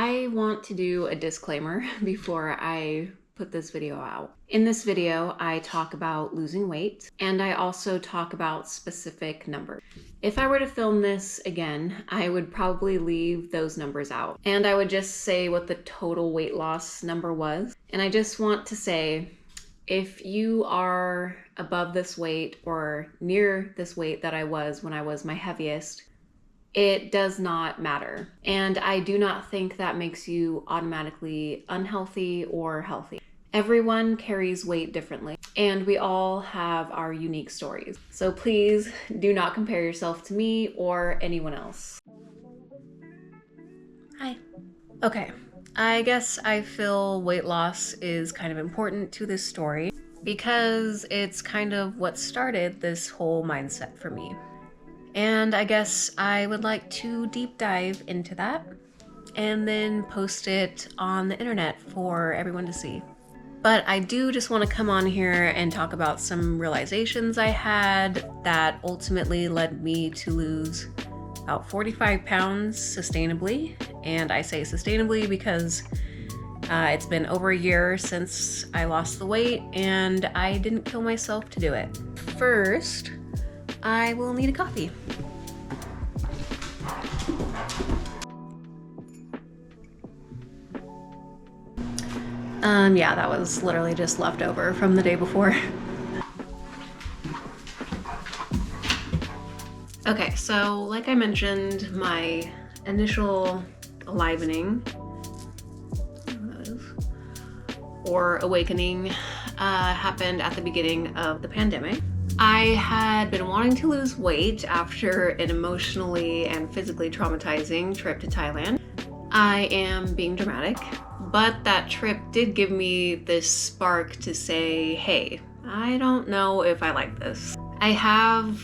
I want to do a disclaimer before I put this video out. In this video, I talk about losing weight, and I also talk about specific numbers. If I were to film this again, I would probably leave those numbers out, and I would just say what the total weight loss number was. And I just want to say, if you are above this weight or near this weight that I was when I was my heaviest, it does not matter. And I do not think that makes you automatically unhealthy or healthy. Everyone carries weight differently, and we all have our unique stories. So please do not compare yourself to me or anyone else. Hi. Okay, I guess I feel weight loss is kind of important to this story because it's kind of what started this whole mindset for me. And I guess I would like to deep dive into that and then post it on the internet for everyone to see. But I do just want to come on here and talk about some realizations I had that ultimately led me to lose about 45 pounds sustainably. And I say sustainably because it's been over a year since I lost the weight and I didn't kill myself to do it. First, I will need a coffee. Yeah, that was literally just leftover from the day before. Okay, so like I mentioned, my initial alivening, or awakening, happened at the beginning of the pandemic. I had been wanting to lose weight after an emotionally and physically traumatizing trip to Thailand. I am being dramatic, but that trip did give me this spark to say, hey, I don't know if I like this. I have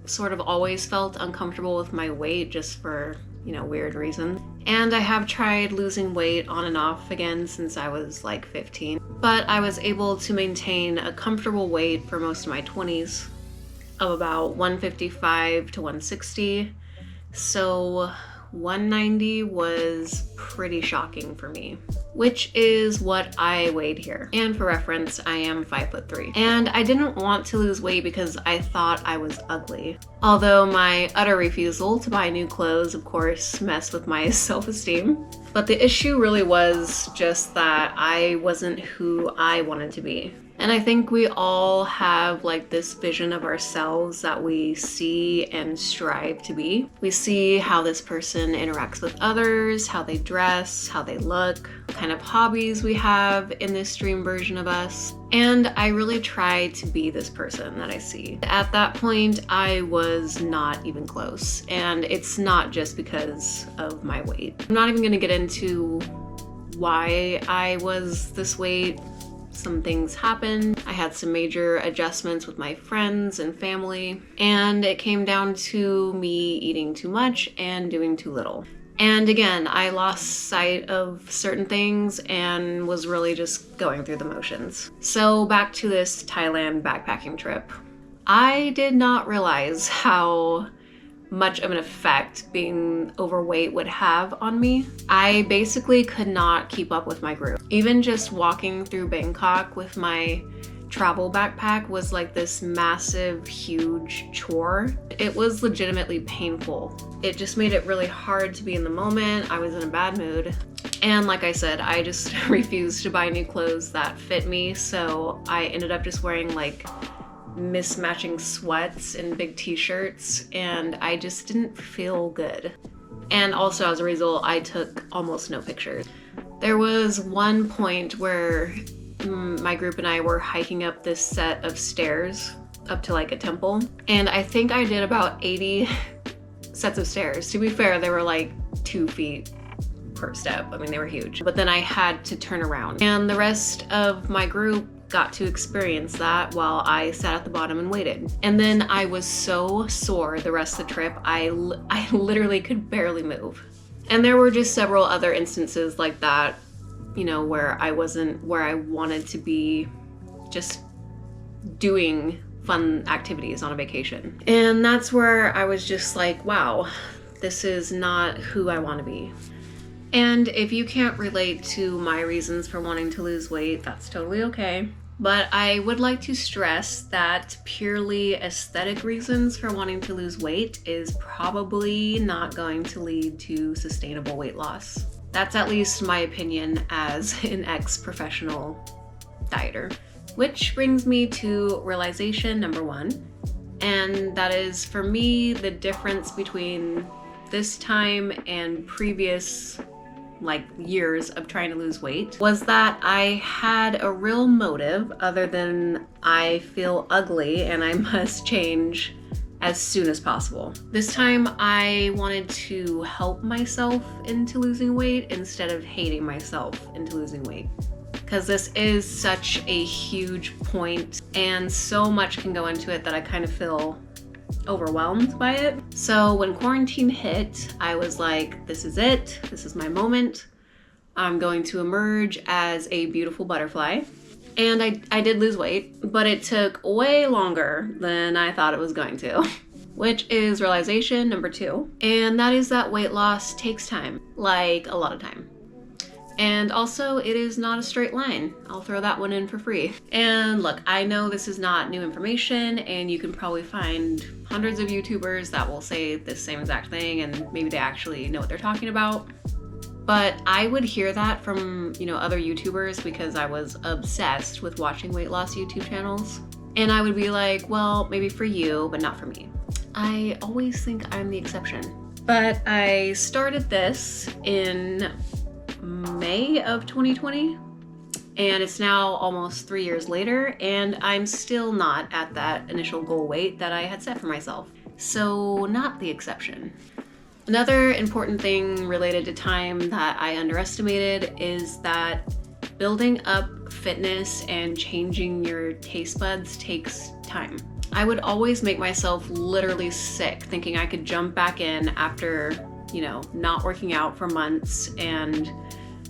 sort of always felt uncomfortable with my weight just for, weird reasons. And I have tried losing weight on and off again since I was like 15. But I was able to maintain a comfortable weight for most of my 20s of about 155 to 160. So 190 was pretty shocking for me, which is what I weighed here. And for reference, I am 5'3". And I didn't want to lose weight because I thought I was ugly. Although my utter refusal to buy new clothes, of course, messed with my self-esteem. But the issue really was just that I wasn't who I wanted to be. And I think we all have like this vision of ourselves that we see and strive to be. We see how this person interacts with others, how they dress, how they look, what kind of hobbies we have in this dream version of us. And I really try to be this person that I see. At that point, I was not even close. And it's not just because of my weight. I'm not even gonna get into why I was this weight. Some things happened. I had some major adjustments with my friends and family, and it came down to me eating too much and doing too little. And again, I lost sight of certain things and was really just going through the motions. So back to this Thailand backpacking trip. I did not realize how much of an effect being overweight would have on me. I basically could not keep up with my group. Even just walking through Bangkok with my travel backpack was like this massive, huge chore. It was legitimately painful. It just made it really hard to be in the moment. I was in a bad mood. And like I said, I just refused to buy new clothes that fit me, so I ended up just wearing like mismatching sweats and big t-shirts, and I just didn't feel good. And also as a result, I took almost no pictures. There was one point where my group and I were hiking up this set of stairs up to like a temple, and I think I did about 80 sets of stairs. To be fair, they were like 2 feet per step. I mean, they were huge. But then I had to turn around, and the rest of my group got to experience that while I sat at the bottom and waited. And then I was so sore the rest of the trip, I literally could barely move. And there were just several other instances like that, where I wasn't where I wanted to be, just doing fun activities on a vacation. And that's where I was just like, wow, this is not who I want to be. And if you can't relate to my reasons for wanting to lose weight, that's totally okay. But I would like to stress that purely aesthetic reasons for wanting to lose weight is probably not going to lead to sustainable weight loss. That's at least my opinion as an ex-professional dieter. Which brings me to realization number 1, and that is, for me, the difference between this time and previous years of trying to lose weight was that I had a real motive other than I feel ugly and I must change as soon as possible. This time I wanted to help myself into losing weight instead of hating myself into losing weight. Because this is such a huge point and so much can go into it that I kind of feel overwhelmed by it. So when quarantine hit, I was like, this is it. This is my moment. I'm going to emerge as a beautiful butterfly. And I did lose weight, but it took way longer than I thought it was going to, which is realization number 2. And that is that weight loss takes time, like a lot of time. And also, it is not a straight line. I'll throw that one in for free. And look, I know this is not new information, and you can probably find hundreds of YouTubers that will say the same exact thing, and maybe they actually know what they're talking about. But I would hear that from, other YouTubers because I was obsessed with watching weight loss YouTube channels. And I would be like, well, maybe for you, but not for me. I always think I'm the exception. But I started this in May of 2020, and it's now almost 3 years later, and I'm still not at that initial goal weight that I had set for myself. So not the exception. Another important thing related to time that I underestimated is that building up fitness and changing your taste buds takes time. I would always make myself literally sick thinking I could jump back in after, not working out for months and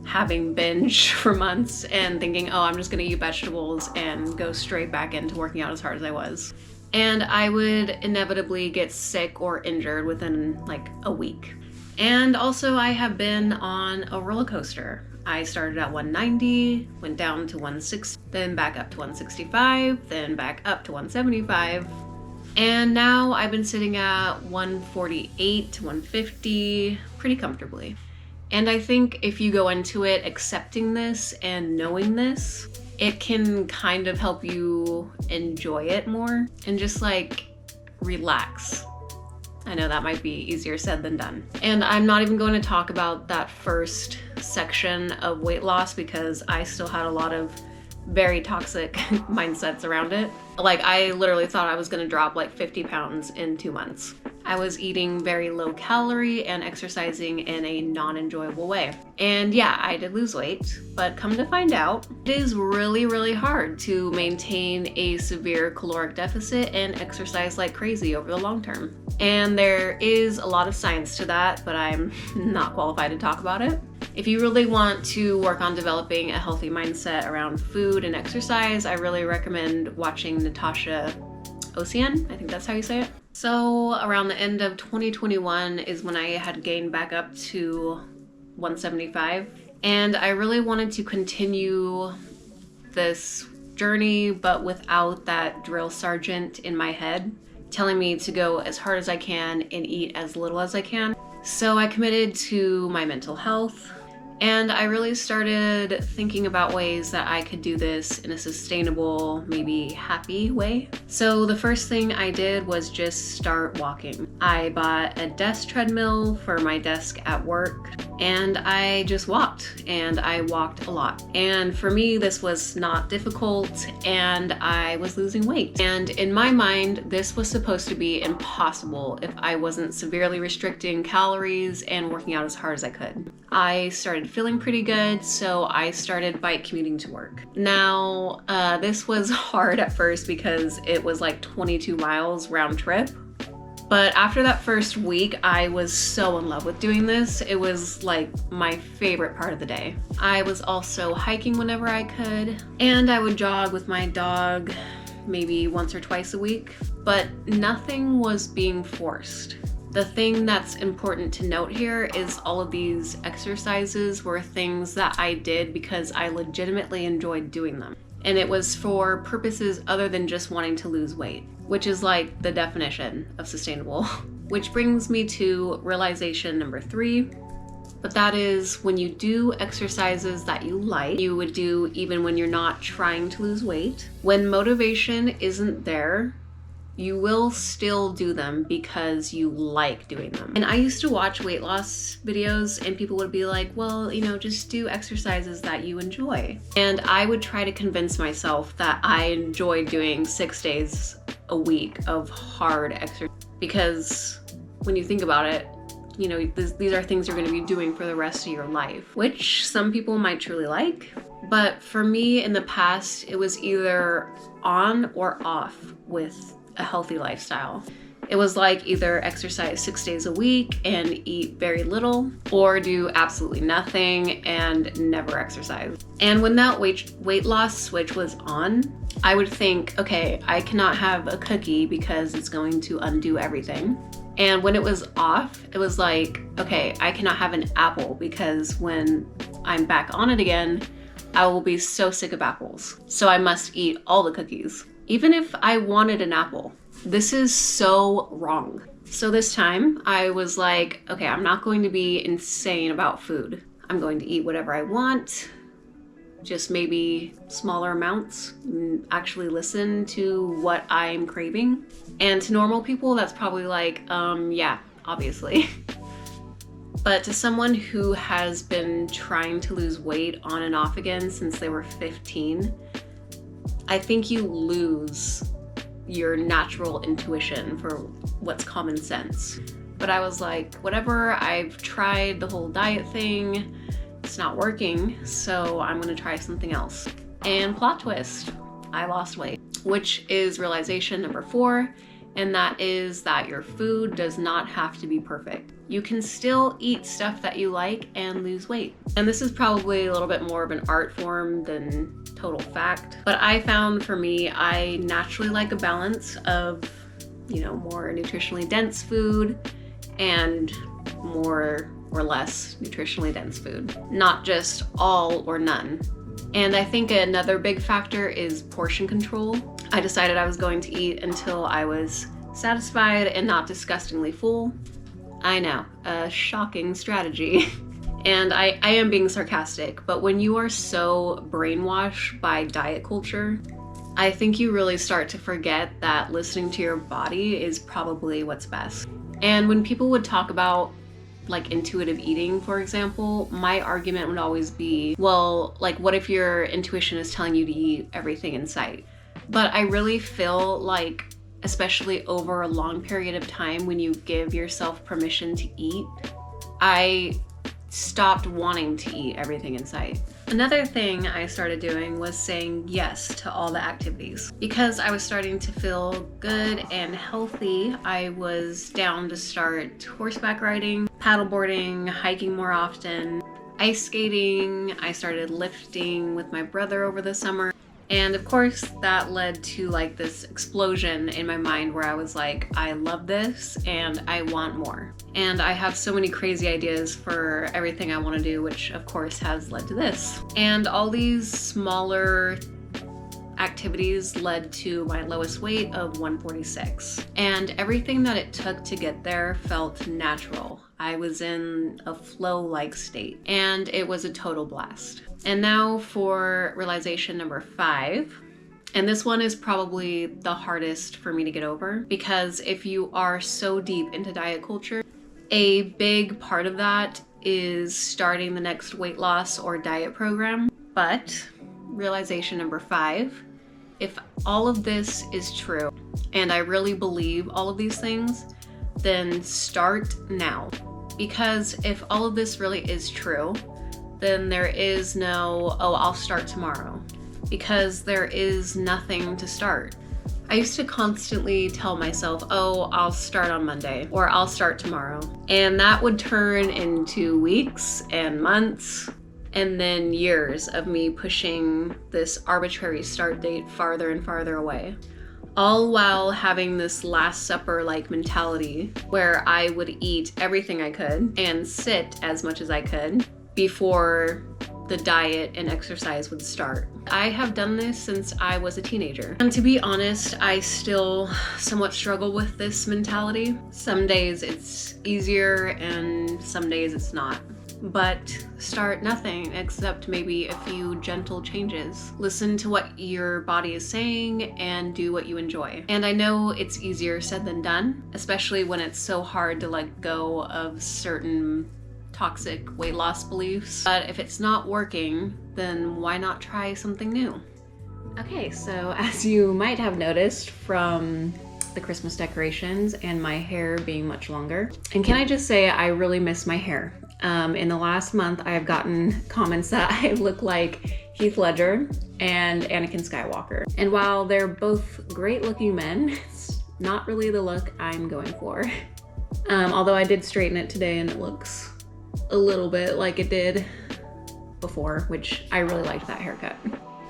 having binge for months and thinking, oh, I'm just gonna eat vegetables and go straight back into working out as hard as I was. And I would inevitably get sick or injured within a week. And also I have been on a roller coaster. I started at 190, went down to 160, then back up to 165, then back up to 175. And now I've been sitting at 148 to 150 pretty comfortably. And I think if you go into it accepting this and knowing this, it can kind of help you enjoy it more and just relax. I know that might be easier said than done. And I'm not even going to talk about that first section of weight loss because I still had a lot of very toxic mindsets around it. I literally thought I was gonna drop 50 pounds in 2 months. I was eating very low calorie and exercising in a non-enjoyable way. And yeah, I did lose weight, but come to find out, it is really, really hard to maintain a severe caloric deficit and exercise like crazy over the long term. And there is a lot of science to that, but I'm not qualified to talk about it. If you really want to work on developing a healthy mindset around food and exercise, I really recommend watching Natasha Ocean. I think that's how you say it. So around the end of 2021 is when I had gained back up to 175. And I really wanted to continue this journey, but without that drill sergeant in my head telling me to go as hard as I can and eat as little as I can. So I committed to my mental health, and I really started thinking about ways that I could do this in a sustainable, maybe happy way. So the first thing I did was just start walking. I bought a desk treadmill for my desk at work, and I just walked, and I walked a lot. And for me, this was not difficult, and I was losing weight. And in my mind, this was supposed to be impossible if I wasn't severely restricting calories and working out as hard as I could. I started feeling pretty good, so I started bike commuting to work. Now, this was hard at first because it was 22 miles round trip. But after that first week, I was so in love with doing this. It was my favorite part of the day. I was also hiking whenever I could, and I would jog with my dog maybe once or twice a week, but nothing was being forced. The thing that's important to note here is all of these exercises were things that I did because I legitimately enjoyed doing them. And it was for purposes other than just wanting to lose weight, which is like the definition of sustainable. Which brings me to realization number 3. But that is when you do exercises that you like, you would do even when you're not trying to lose weight. When motivation isn't there, you will still do them because you like doing them. And I used to watch weight loss videos and people would be like, well, just do exercises that you enjoy. And I would try to convince myself that I enjoyed doing 6 days a week of hard exercise. Because when you think about it, these are things you're going to be doing for the rest of your life, which some people might truly like. But for me in the past, it was either on or off with a healthy lifestyle. It was like either exercise 6 days a week and eat very little, or do absolutely nothing and never exercise. And when that weight loss switch was on, I would think, okay, I cannot have a cookie because it's going to undo everything. And when it was off, it was like, okay, I cannot have an apple because when I'm back on it again, I will be so sick of apples. So I must eat all the cookies, even if I wanted an apple. This is so wrong. So this time I was like, okay, I'm not going to be insane about food. I'm going to eat whatever I want, just maybe smaller amounts, actually listen to what I'm craving. And to normal people, that's probably like, yeah, obviously. But to someone who has been trying to lose weight on and off again since they were 15, I think you lose your natural intuition for what's common sense. But I was like, whatever, I've tried the whole diet thing, it's not working, so I'm gonna try something else. And plot twist, I lost weight, which is realization number 4, and that is that your food does not have to be perfect. You can still eat stuff that you like and lose weight. And this is probably a little bit more of an art form than total fact, but I found for me, I naturally like a balance of, more nutritionally dense food and more or less nutritionally dense food, not just all or none. And I think another big factor is portion control. I decided I was going to eat until I was satisfied and not disgustingly full. I know, a shocking strategy. And I am being sarcastic, but when you are so brainwashed by diet culture, I think you really start to forget that listening to your body is probably what's best. And when people would talk about like intuitive eating, for example, my argument would always be, well, like what if your intuition is telling you to eat everything in sight? But I really feel like, especially over a long period of time, when you give yourself permission to eat, I stopped wanting to eat everything in sight. Another thing I started doing was saying yes to all the activities. Because I was starting to feel good and healthy, I was down to start horseback riding, paddleboarding, hiking more often, ice skating. I started lifting with my brother over the summer. And of course, that led to like this explosion in my mind where I was like, I love this and I want more. And I have so many crazy ideas for everything I want to do, which of course has led to this. And all these smaller activities led to my lowest weight of 146. And everything that it took to get there felt natural. I was in a flow-like state, and it was a total blast. And now for realization number 5. And this one is probably the hardest for me to get over, because if you are so deep into diet culture, a big part of that is starting the next weight loss or diet program. But realization number 5, if all of this is true, and I really believe all of these things, then start now. Because if all of this really is true, then there is no, oh, I'll start tomorrow. Because there is nothing to start. I used to constantly tell myself, oh, I'll start on Monday, or I'll start tomorrow. And that would turn into weeks and months, and then years of me pushing this arbitrary start date farther and farther away. all while having this Last Supper-like mentality where I would eat everything I could and sit as much as I could before the diet and exercise would start. I have done this since I was a teenager. And to be honest, I still somewhat struggle with this mentality. Some days it's easier and some days it's not. But start nothing except maybe a few gentle changes. Listen to what your body is saying and do what you enjoy. And I know it's easier said than done, especially when it's so hard to let go of certain toxic weight loss beliefs. But if it's not working, then why not try something new? Okay, so as you might have noticed from the Christmas decorations and my hair being much longer, and can I just say I really miss my hair. In the last month, I have gotten comments that I look like Heath Ledger and Anakin Skywalker. And while they're both great looking men, it's not really the look I'm going for. Although I did straighten it today and it looks a little bit like it did before, which I really liked that haircut.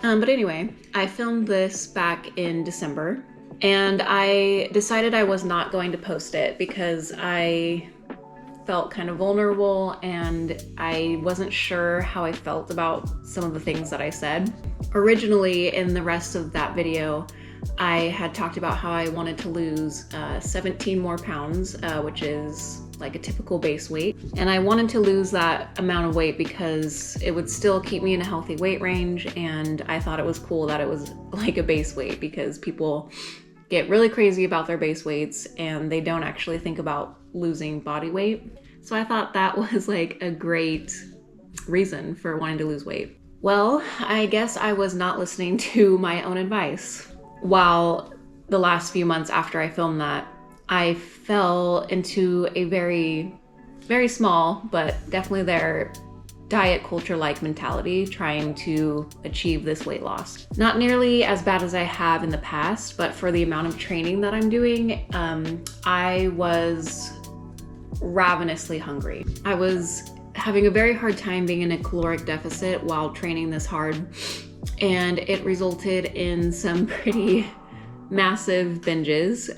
But anyway, I filmed this back in December and I decided I was not going to post it because I felt kind of vulnerable and I wasn't sure how I felt about some of the things that I said. Originally, in the rest of that video, I had talked about how I wanted to lose 17 more pounds, which is like a typical base weight. And I wanted to lose that amount of weight because it would still keep me in a healthy weight range, and I thought it was cool that it was like a base weight because people get really crazy about their base weights and they don't actually think about losing body weight. So I thought that was like a great reason for wanting to lose weight. Well, I guess I was not listening to my own advice. While the last few months after I filmed that, I fell into a very, very small, but definitely there, diet culture-like mentality trying to achieve this weight loss. Not nearly as bad as I have in the past, but for the amount of training that I'm doing, I was ravenously hungry. I was having a very hard time being in a caloric deficit while training this hard, and it resulted in some pretty massive binges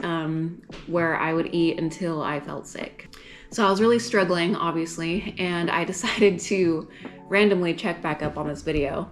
where I would eat until I felt sick. So I was really struggling, obviously, and I decided to randomly check back up on this video.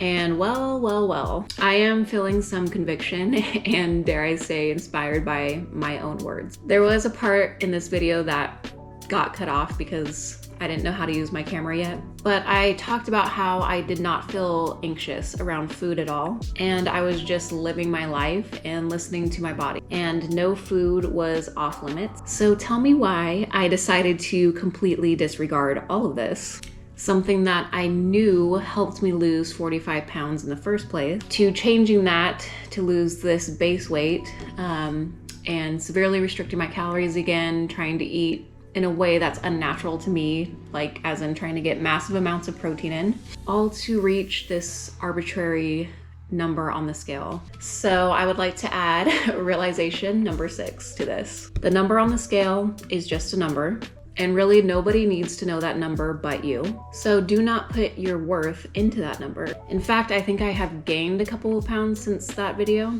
And well, I am feeling some conviction and, dare I say, inspired by my own words. There was a part in this video that got cut off because I didn't know how to use my camera yet, but I talked about how I did not feel anxious around food at all, and I was just living my life and listening to my body, and no food was off limits. So tell me why I decided to completely disregard all of this. Something that I knew helped me lose 45 pounds in the first place, to changing that to lose this base weight, and severely restricting my calories again, trying to eat in a way that's unnatural to me, like as in trying to get massive amounts of protein in, all to reach this arbitrary number on the scale. So I would like to add realization number 6 to this. The number on the scale is just a number, and really nobody needs to know that number but you. So do not put your worth into that number. In fact, I think I have gained a couple of pounds since that video,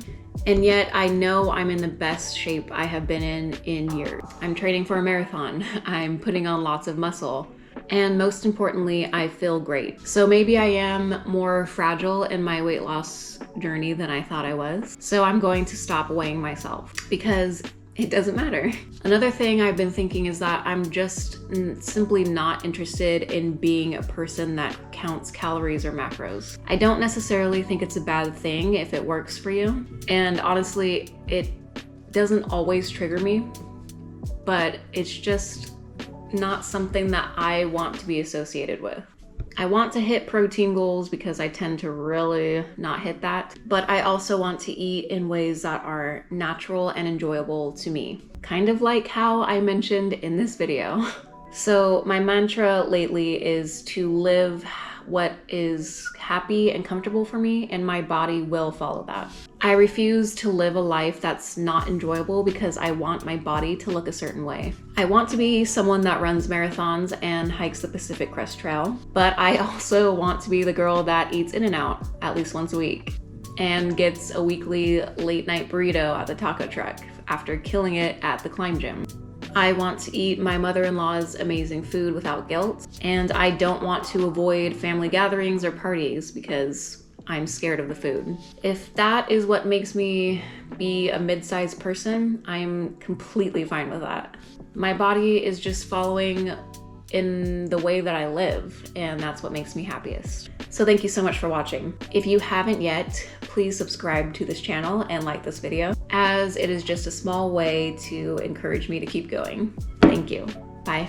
and yet I know I'm in the best shape I have been in years. I'm training for a marathon, I'm putting on lots of muscle, and most importantly, I feel great. So maybe I am more fragile in my weight loss journey than I thought I was. So I'm going to stop weighing myself because it doesn't matter. Another thing I've been thinking is that I'm just simply not interested in being a person that counts calories or macros. I don't necessarily think it's a bad thing if it works for you. And honestly, it doesn't always trigger me, but it's just not something that I want to be associated with. I want to hit protein goals because I tend to really not hit that, but I also want to eat in ways that are natural and enjoyable to me. Kind of like how I mentioned in this video. So my mantra lately is to live what is happy and comfortable for me, and my body will follow that. I refuse to live a life that's not enjoyable because I want my body to look a certain way. I want to be someone that runs marathons and hikes the Pacific Crest Trail, but I also want to be the girl that eats In-N-Out at least once a week. and gets a weekly late night burrito at the taco truck after killing it at the climb gym. I want to eat my mother-in-law's amazing food without guilt, and I don't want to avoid family gatherings or parties because I'm scared of the food. If that is what makes me be a mid-sized person, I'm completely fine with that. My body is just following in the way that I live, and that's what makes me happiest. So thank you so much for watching. If you haven't yet, please subscribe to this channel and like this video, as it is just a small way to encourage me to keep going. Thank you. Bye.